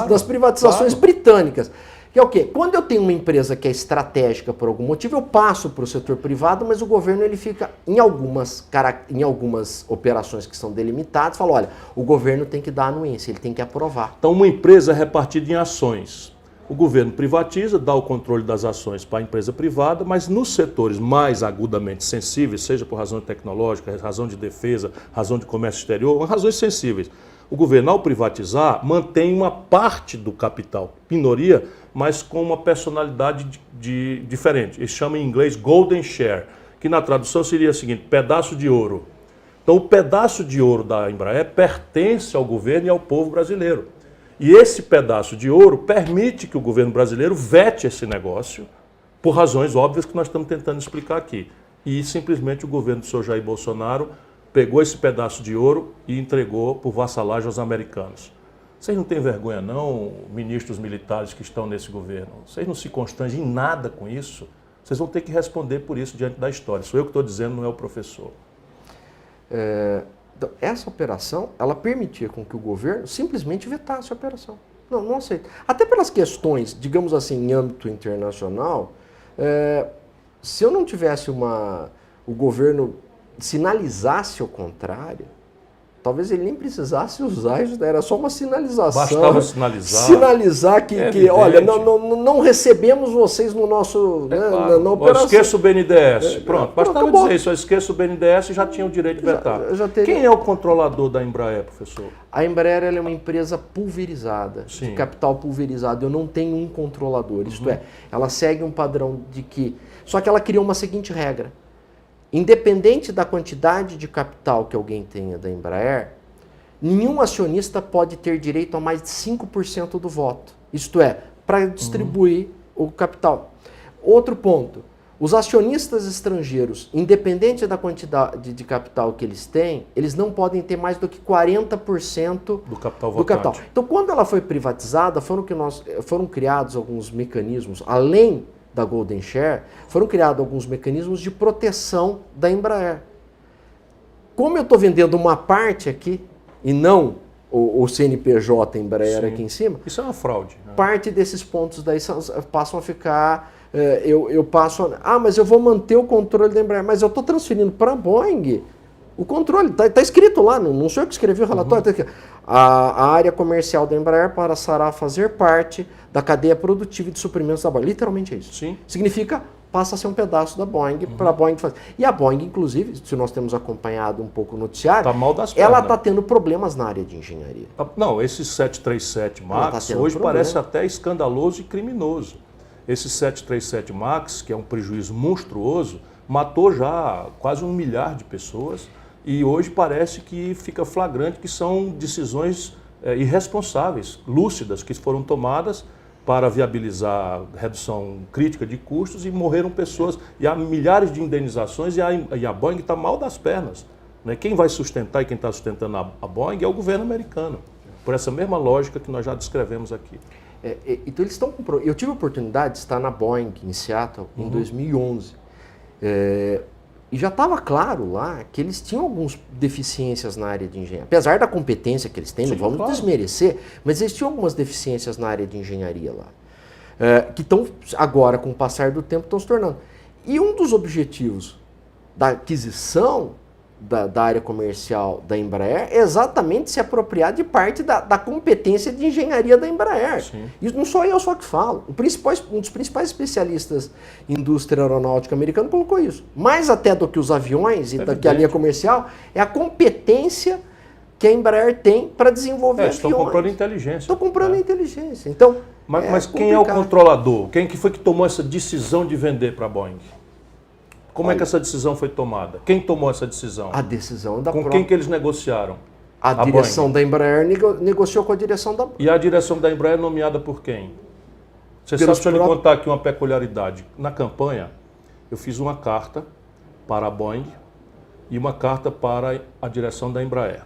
nas privatizações britânicas. Que é o quê? Quando eu tenho uma empresa que é estratégica por algum motivo, eu passo para o setor privado, mas o governo ele fica em algumas operações que são delimitadas, fala, olha, o governo tem que dar anuência, ele tem que aprovar. Então uma empresa é repartida em ações. O governo privatiza, dá o controle das ações para a empresa privada, mas nos setores mais agudamente sensíveis, seja por razão tecnológica, razão de defesa, razão de comércio exterior, razões sensíveis, o governo, ao privatizar, mantém uma parte do capital, minoria, mas com uma personalidade diferente. Eles chamam em inglês Golden Share, que na tradução seria o seguinte, pedaço de ouro. Então o pedaço de ouro da Embraer pertence ao governo e ao povo brasileiro. E esse pedaço de ouro permite que o governo brasileiro vete esse negócio, por razões óbvias que nós estamos tentando explicar aqui. E simplesmente o governo do senhor Jair Bolsonaro pegou esse pedaço de ouro e entregou por vassalagem aos americanos. Vocês não têm vergonha não, ministros militares que estão nesse governo? Vocês não se constrangem em nada com isso? Vocês vão ter que responder por isso diante da história. Sou eu que estou dizendo, não é o professor. Então, essa operação, ela permitia com que o governo simplesmente vetasse a operação. Não aceita. Até pelas questões, digamos assim, em âmbito internacional, se eu não tivesse o governo sinalizasse o contrário, talvez ele nem precisasse usar isso, era só uma sinalização. Bastava sinalizar. Sinalizar que olha, não recebemos vocês no nosso claro. na operação. Esqueça o BNDES. Pronto, bastava dizer isso. Esqueça o BNDES e já tinha o direito de vetar. Quem é o controlador da Embraer, professor? A Embraer ela é uma empresa pulverizada, de capital pulverizado. Eu não tenho um controlador. Isto é, ela segue um padrão de que... Só que ela criou uma seguinte regra. Independente da quantidade de capital que alguém tenha da Embraer, nenhum acionista pode ter direito a mais de 5% do voto. Isto é, para distribuir o capital. Outro ponto, os acionistas estrangeiros, independente da quantidade de capital que eles têm, eles não podem ter mais do que 40% do capital votante. Então, quando ela foi privatizada, foram criados alguns mecanismos, além da Golden Share, foram criados alguns mecanismos de proteção da Embraer. Como eu estou vendendo uma parte aqui, e não o CNPJ Embraer aqui em cima... Isso é uma fraude. Né? Parte desses pontos daí passam a ficar... mas eu vou manter o controle da Embraer, mas eu estou transferindo para a Boeing o controle. Está escrito lá, não sou eu que escrevi o relatório. Tá aqui. A área comercial da Embraer passará a fazer parte da cadeia produtiva e de suprimentos da Boeing. Literalmente é isso. Sim. Significa, passa a ser um pedaço da Boeing para a Boeing fazer. E a Boeing, inclusive, se nós temos acompanhado um pouco o noticiário, tá mal das pernas. Ela está tendo problemas na área de engenharia. Não, esse 737 MAX hoje parece até escandaloso e criminoso. Esse 737 MAX, que é um prejuízo monstruoso, matou já quase 1 milhar de pessoas. E hoje parece que fica flagrante que são decisões irresponsáveis, lúcidas, que foram tomadas para viabilizar redução crítica de custos e morreram pessoas. E há milhares de indenizações e a Boeing está mal das pernas. Né? Quem vai sustentar e quem está sustentando a Boeing é o governo americano, por essa mesma lógica que nós já descrevemos aqui. Então eles estão com... Eu tive a oportunidade de estar na Boeing, em Seattle, em 2011. E já estava claro lá que eles tinham algumas deficiências na área de engenharia. Apesar da competência que eles têm, não vamos desmerecer, mas eles tinham algumas deficiências na área de engenharia lá. Que estão agora, com o passar do tempo, estão se tornando. E um dos objetivos da aquisição da área comercial da Embraer é exatamente se apropriar de parte da competência de engenharia da Embraer. Sim. Isso não sou eu só que falo. Um dos principais especialistas em indústria aeronáutica americana colocou isso. Mais até do que os aviões e que a linha comercial, é a competência que a Embraer tem para desenvolver aviões. Estão comprando inteligência. Estão comprando inteligência. Então, mas quem é o controlador? Quem que foi que tomou essa decisão de vender para a Boeing? Como é que essa decisão foi tomada? Quem tomou essa decisão? A decisão da Com quem que eles negociaram? A direção Boeing. da Embraer negociou com a direção da... E a direção da Embraer é nomeada por quem? Você sabe, deixa eu lhe contar aqui uma peculiaridade. Na campanha, eu fiz uma carta para a Boeing e uma carta para a direção da Embraer,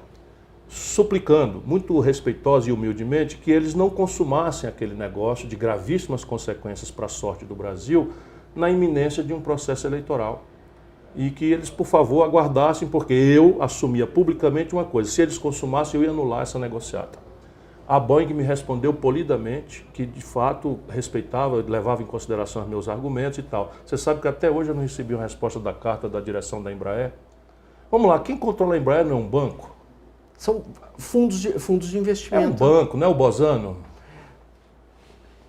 suplicando, muito respeitosa e humildemente, que eles não consumassem aquele negócio de gravíssimas consequências para a sorte do Brasil na iminência de um processo eleitoral. E que eles, por favor, aguardassem, porque eu assumia publicamente uma coisa: se eles consumassem, eu ia anular essa negociata. A Boeing me respondeu polidamente que, de fato, respeitava, levava em consideração os meus argumentos e tal. Você sabe que até hoje eu não recebi uma resposta da carta da direção da Embraer? Vamos lá, quem controla a Embraer não é um banco? São fundos de investimento. É um banco, não é o Bozano?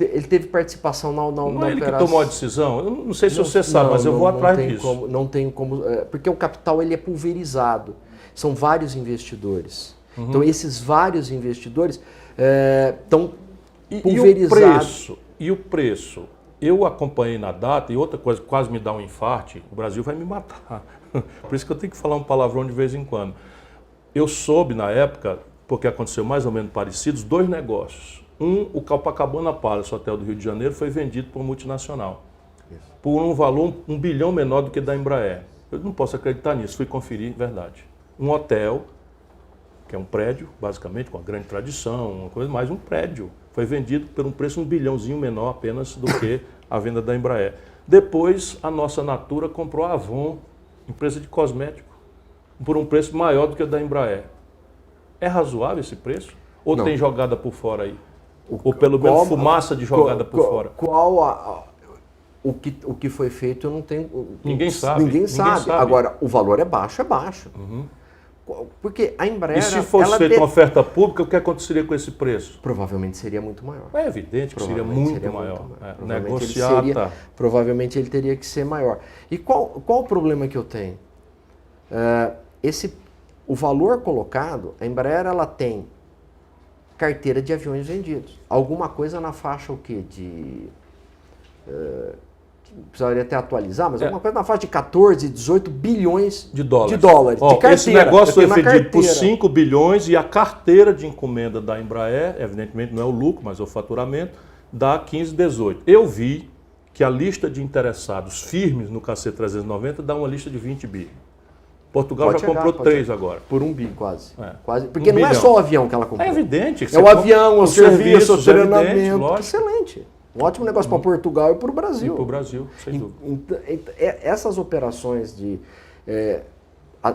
Ele teve participação na operação. Não é ele que tomou a decisão? Eu não sei se você sabe, mas eu vou atrás disso. Não tem como... porque o capital ele é pulverizado. São vários investidores. Uhum. Então, esses vários investidores estão pulverizados. E o preço? Eu acompanhei na data, e outra coisa que quase me dá um infarte, o Brasil vai me matar. Por isso que eu tenho que falar um palavrão de vez em quando. Eu soube na época, porque aconteceu mais ou menos parecidos, dois negócios. O Copacabana Palace, hotel do Rio de Janeiro, foi vendido por uma multinacional. Isso. Por um valor 1 bilhão menor do que da Embraer. Eu não posso acreditar nisso, fui conferir, verdade. Um hotel, que é um prédio, basicamente, com uma grande tradição, uma coisa mais, um prédio. Foi vendido por um preço 1 bilhãozinho menor apenas do que a venda da Embraer. Depois, a nossa Natura comprou a Avon, empresa de cosmético, por um preço maior do que o da Embraer. É razoável esse preço? Ou não tem jogada por fora aí? Ou pelo menos fumaça de jogada por fora? O que foi feito eu não tenho... Ninguém sabe. Ninguém sabe. Agora, o valor é baixo, Uhum. Porque a Embraer... E se fosse feita uma oferta pública, o que aconteceria com esse preço? Provavelmente seria muito maior. É evidente que seria muito maior. Provavelmente ele teria que ser maior. E qual o problema que eu tenho? O valor colocado, a Embraer ela tem carteira de aviões vendidos. Alguma coisa na faixa o quê? Precisaria até atualizar, mas alguma coisa na faixa de 14, 18 bilhões de dólares. De carteira. Esse negócio foi vendido por 5 bilhões e a carteira de encomenda da Embraer, evidentemente não é o lucro, mas é o faturamento, dá 15, 18. Eu vi que a lista de interessados firmes no KC-390 dá uma lista de 20 bi. Portugal já comprou 3 agora. Por 1 bi, quase. Quase. Porque não é só o avião que ela comprou. É evidente. É o avião, o serviço, o treinamento. Lógico. Excelente. Um ótimo negócio para Portugal e para o Brasil. E para o Brasil, sem dúvida. Essas operações de...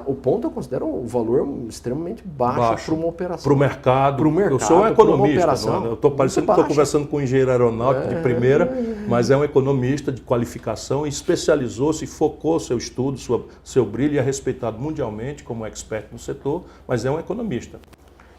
o ponto eu considero o valor extremamente baixo para uma operação. Para o mercado. Eu sou um economista. Eu estou parecendo que estou conversando com um engenheiro aeronáutico de primeira, mas é um economista de qualificação e especializou-se e focou seu estudo, seu brilho e é respeitado mundialmente como expert no setor, mas é um economista.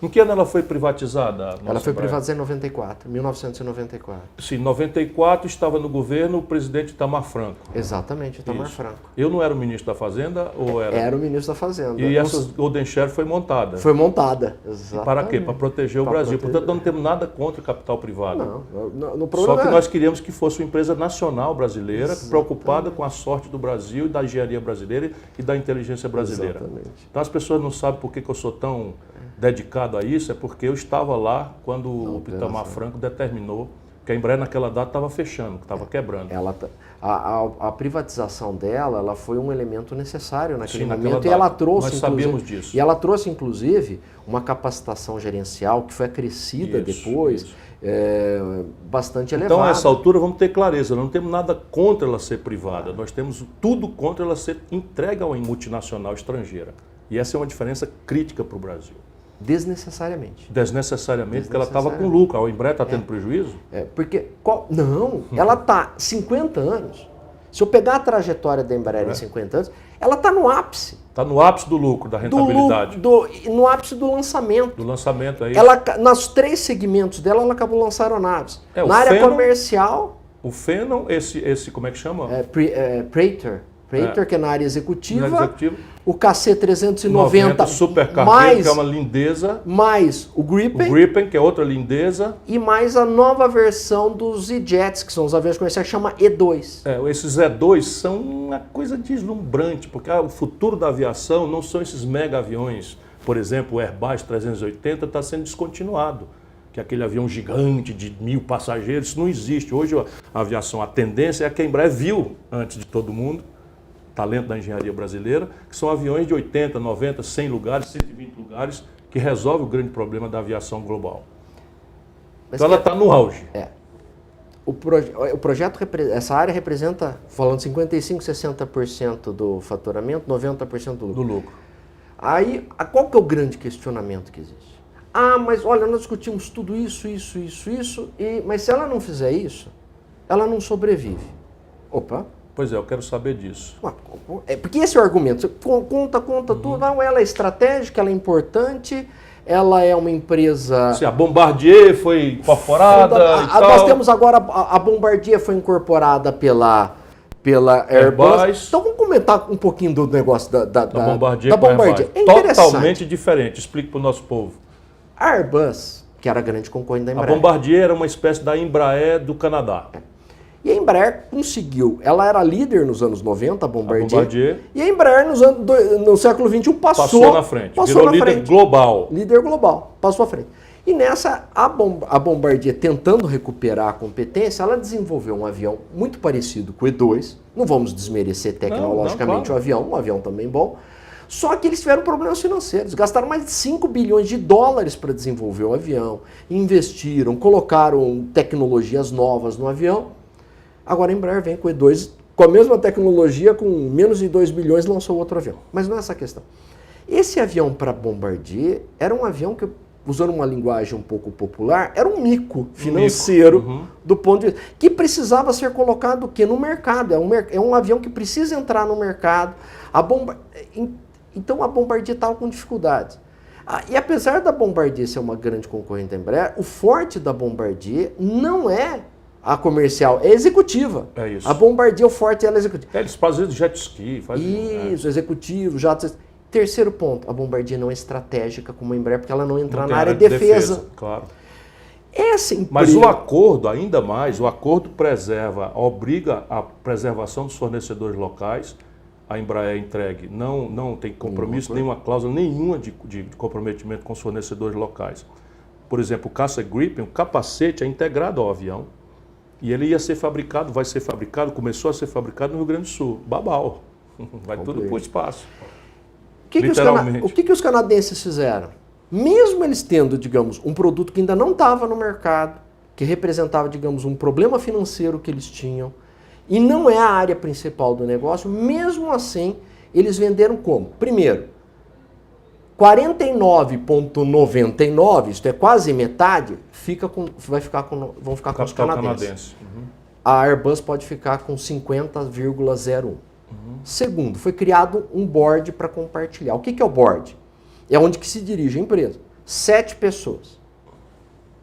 Em que ano ela foi privatizada? Ela foi privatizada em 1994. Sim, em 94 estava no governo o presidente Itamar Franco. Exatamente, Itamar Franco. Eu não era o ministro da Fazenda ou era? Era o ministro da Fazenda. E essa Golden Share foi montada? Foi montada, exatamente. Para quê? Para proteger o Brasil. Portanto, não temos nada contra o capital privado. No problema só que nós queríamos que fosse uma empresa nacional brasileira, preocupada com a sorte do Brasil e da engenharia brasileira e da inteligência brasileira. Exatamente. Então as pessoas não sabem por que eu sou tão dedicado a isso, é porque eu estava lá quando o Itamar Franco determinou que a Embraer naquela data estava fechando, que estava quebrando. A privatização dela, ela foi um elemento necessário naquele momento data. E ela trouxe, nós sabíamos disso. E ela trouxe, inclusive, uma capacitação gerencial que foi acrescida depois, bastante elevada. Então, a essa altura, vamos ter clareza, não temos nada contra ela ser privada, nós temos tudo contra ela ser entregue a uma multinacional estrangeira. E essa é uma diferença crítica para o Brasil. Desnecessariamente. Desnecessariamente, porque ela estava com lucro. A Embraer está tendo prejuízo? Não, ela está 50 anos. Se eu pegar a trajetória da Embraer em 50 anos, ela está no ápice. Está no ápice do lucro, da rentabilidade. No ápice do lançamento. Do lançamento, é isso. Ela, nos 3 segmentos dela, ela acabou lançando aeronaves. Na área Phenom, comercial... O Phenom, esse como é que chama? Praetor, que é na área executiva. O KC-390, Supercargueiro, que é uma lindeza. Mais o Gripen. O Gripen, que é outra lindeza. E mais a nova versão dos E-Jets, que são os aviões comerciais, que chama E2. Esses E2 são uma coisa deslumbrante, porque o futuro da aviação não são esses mega aviões. Por exemplo, o Airbus 380 está sendo descontinuado, que é aquele avião gigante de 1000 passageiros. Isso não existe. Hoje a aviação, a tendência é que a Embraer viu antes de todo mundo, talento da engenharia brasileira, que são aviões de 80, 90, 100 lugares, 120 lugares, que resolve o grande problema da aviação global. Então ela está no auge. O projeto, essa área representa, falando 55%, 60% do faturamento, 90% do lucro. Aí, qual que é o grande questionamento que existe? Mas olha, nós discutimos tudo isso, mas se ela não fizer isso, ela não sobrevive. Opa! Pois é, eu quero saber disso. Porque esse é o argumento. Conta tudo. Não, ela é estratégica, ela é importante, ela é uma empresa... Sim, a Bombardier foi incorporada Nós temos agora, a Bombardier foi incorporada pela Airbus. Então vamos comentar um pouquinho do negócio da Bombardier. É interessante. Totalmente diferente. Explique para o nosso povo. A Airbus, que era a grande concorrente da Embraer. A Bombardier era uma espécie da Embraer do Canadá. E a Embraer conseguiu, ela era líder nos anos 90, a Bombardier. E a Embraer no século XXI passou na frente. Virou líder global. Líder global, passou à frente. E nessa, a Bombardier, tentando recuperar a competência, ela desenvolveu um avião muito parecido com o E2. Não vamos desmerecer tecnologicamente claro. um avião também bom. Só que eles tiveram problemas financeiros. Gastaram mais de 5 bilhões de dólares para desenvolver o avião. Investiram, colocaram tecnologias novas no avião. Agora a Embraer vem com o E2, com a mesma tecnologia, com menos de 2 bilhões, lançou outro avião. Mas não é essa a questão. Esse avião para Bombardier era um avião que, usando uma linguagem um pouco popular, era um mico financeiro do ponto de vista, que precisava ser colocado o quê? No mercado. É um avião que precisa entrar no mercado. Então a Bombardier estava com dificuldades. E apesar da Bombardier ser uma grande concorrente da Embraer, o forte da Bombardier não é a comercial, é executiva. É isso. A Bombardier, o forte, ela é executiva. Eles fazem jet ski. Executivo, jatos. Terceiro ponto, a Bombardier não é estratégica como a Embraer, porque ela não entra na área de defesa. Claro. Essa empresa... Mas o acordo, ainda mais, o acordo obriga a preservação dos fornecedores locais. A Embraer entregue, não tem compromisso, nenhuma cláusula nenhuma de comprometimento com os fornecedores locais. Por exemplo, o caça Gripen, o capacete é integrado ao avião. E ele ia ser fabricado, vai ser fabricado, começou a ser fabricado no Rio Grande do Sul. Babau. Vai tudo para o espaço. O que os canadenses fizeram? Mesmo eles tendo, digamos, um produto que ainda não estava no mercado, que representava, digamos, um problema financeiro que eles tinham, e não é a área principal do negócio, mesmo assim, eles venderam como? Primeiro, 49,99, isto é quase metade, vão ficar com os canadenses. A Airbus pode ficar com 50,01. Segundo, foi criado um board para compartilhar. O que é o board? É onde que se dirige a empresa. 7 pessoas.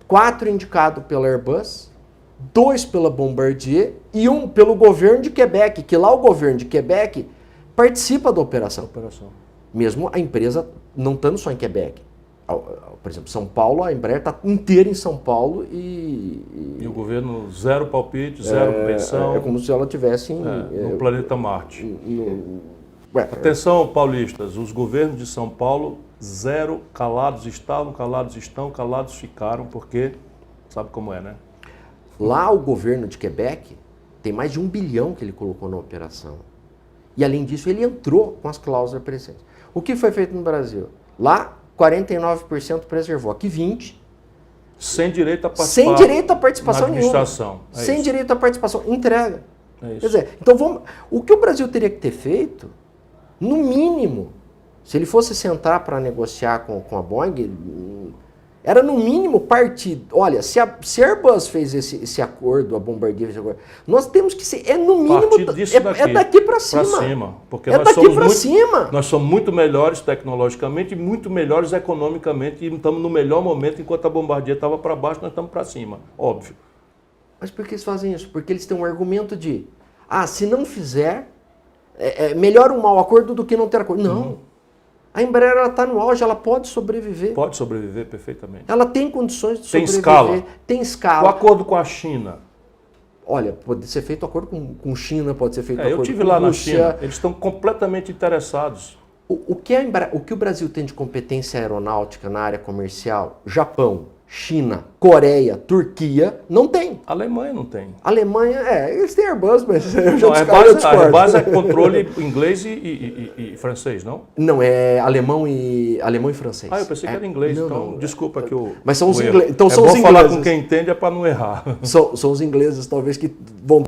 4 indicados pela Airbus, 2 pela Bombardier e 1 pelo governo de Quebec, que lá o governo de Quebec participa da operação. Mesmo a empresa não estando só em Quebec. Por exemplo, São Paulo, a Embraer está inteira em São Paulo e o governo zero palpite, zero menção. É como se ela tivesse no planeta Marte. Atenção, paulistas, os governos de São Paulo, zero, calados estavam, calados estão, calados ficaram, porque sabe como é, né? Lá o governo de Quebec tem mais de 1 bilhão que ele colocou na operação. E além disso, ele entrou com as cláusulas presentes. O que foi feito no Brasil? Lá, 49% preservou. Aqui, 20%. Sem direito a participar. Sem direito a participação nenhuma. Sem direito a participação. Entrega. É isso. Quer dizer, então o que o Brasil teria que ter feito, no mínimo, se ele fosse sentar para negociar com a Boeing, Era no mínimo partir. Olha, se a Airbus fez esse acordo, a Bombardier fez esse acordo, nós temos que ser, no mínimo, disso é daqui para cima. Porque é nós daqui somos para cima. Nós somos muito melhores tecnologicamente e muito melhores economicamente e estamos no melhor momento, enquanto a Bombardier estava para baixo, nós estamos para cima, óbvio. Mas por que eles fazem isso? Porque eles têm um argumento de, se não fizer, é melhor um mau acordo do que não ter acordo. Não. A Embraer está no auge, ela pode sobreviver. Pode sobreviver perfeitamente. Ela tem condições de Tem sobreviver. escala. Tem escala. O acordo com a China. Olha, pode ser feito acordo com China, pode ser feito acordo com Eu Rússia. estive lá na China, eles estão completamente interessados. O que o Brasil tem de competência aeronáutica na área comercial, Japão, China, Coreia, Turquia, não tem. A Alemanha não tem. Alemanha, eles têm Airbus, mas eu já Não, discordo. a Airbus é controle inglês e francês, não? Não, é alemão e francês. Eu pensei que era inglês, não, então não. desculpa que eu... Mas são os erro. ingleses. Então, são bom os falar ingleses. com quem entende é para não errar. São os ingleses, talvez, que vão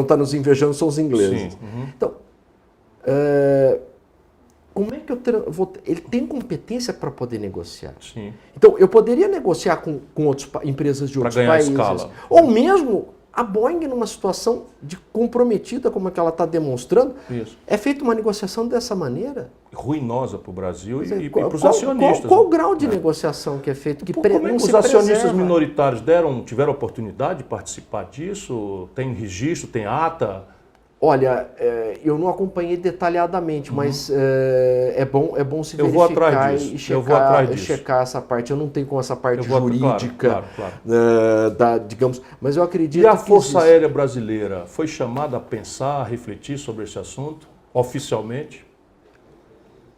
estar nos invejando, são os ingleses. Sim. Então, como é que ele tem competência para poder negociar? Sim. Então, eu poderia negociar com empresas de outros ganhar países. escala. Ou mesmo a Boeing, numa situação de comprometida, como é que ela está demonstrando, Isso. é feita uma negociação dessa maneira. Ruinosa para o Brasil e para os Qual acionistas. o grau de negociação que é feito? Como é que os acionistas minoritários tiveram oportunidade de participar disso? Tem registro, tem ata? Olha, eu não acompanhei detalhadamente, mas é bom se verificar vou atrás disso. Eu vou atrás disso. checar essa parte. Eu não tenho com essa parte jurídica, claro. Digamos, mas eu acredito que... E a que Força existe. Aérea Brasileira foi chamada a pensar, a refletir sobre esse assunto, oficialmente?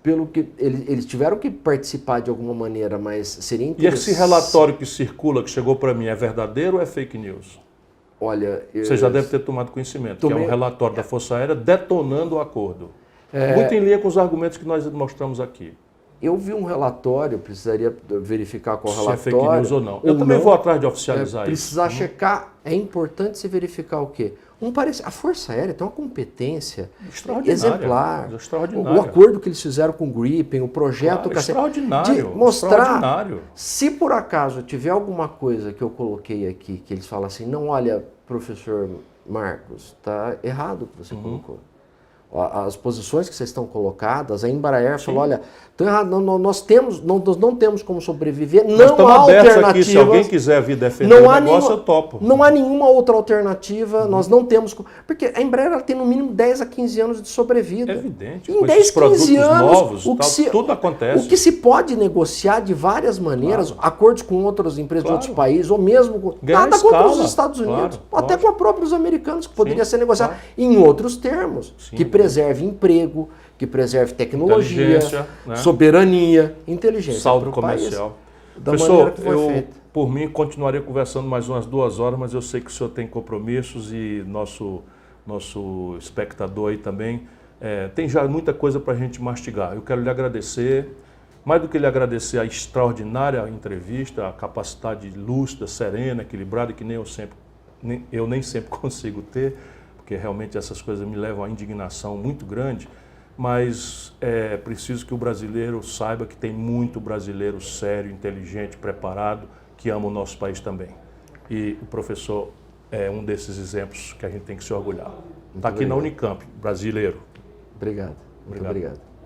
Pelo que eles tiveram que participar de alguma maneira, mas seria E interessante. esse relatório que circula, que chegou para mim, é verdadeiro ou é fake news? Olha, Você já deve ter tomado conhecimento, que é um relatório da Força Aérea detonando o acordo. Muito em linha com os argumentos que nós mostramos aqui. Eu vi um relatório, precisaria verificar qual Se relatório. é fake news ou não. Eu também vou atrás de oficializar isso. Precisar checar. É importante se verificar o quê? A Força Aérea tem uma competência exemplar. Extraordinária. O acordo que eles fizeram com o Gripen, o projeto... Extraordinário. De mostrar, extraordinário. se por acaso tiver alguma coisa que eu coloquei aqui, que eles falam assim, não, olha, professor Marcos, está errado o que você colocou. As posições que vocês estão colocadas, a Embraer falou, olha, estão errado, nós não temos como sobreviver, não há alternativa. Aqui, se alguém quiser vir defender o negócio, eu topo. Não há nenhuma outra alternativa, nós não temos... Porque a Embraer ela tem no mínimo 10 a 15 anos de sobrevida. É evidente, em com 10, esses produtos 15 anos, novos, tudo acontece. O que se pode negociar de várias maneiras, acordos com outras empresas de outros países, ou mesmo... Nada contra os Estados Unidos, até com os próprios americanos, que poderia ser negociado em outros termos, que preserve emprego, que preserve tecnologia, soberania, inteligência. Saldo comercial. Professor, por mim, continuaria conversando mais umas 2 horas, mas eu sei que o senhor tem compromissos e nosso espectador aí também tem já muita coisa para a gente mastigar. Eu quero lhe agradecer, mais do que lhe agradecer a extraordinária entrevista, a capacidade lúcida, serena, equilibrada, que eu nem sempre consigo ter, porque realmente essas coisas me levam à indignação muito grande, mas é preciso que o brasileiro saiba que tem muito brasileiro sério, inteligente, preparado, que ama o nosso país também. E o professor é um desses exemplos que a gente tem que se orgulhar. Está aqui na Unicamp, brasileiro. Obrigado. Muito obrigado.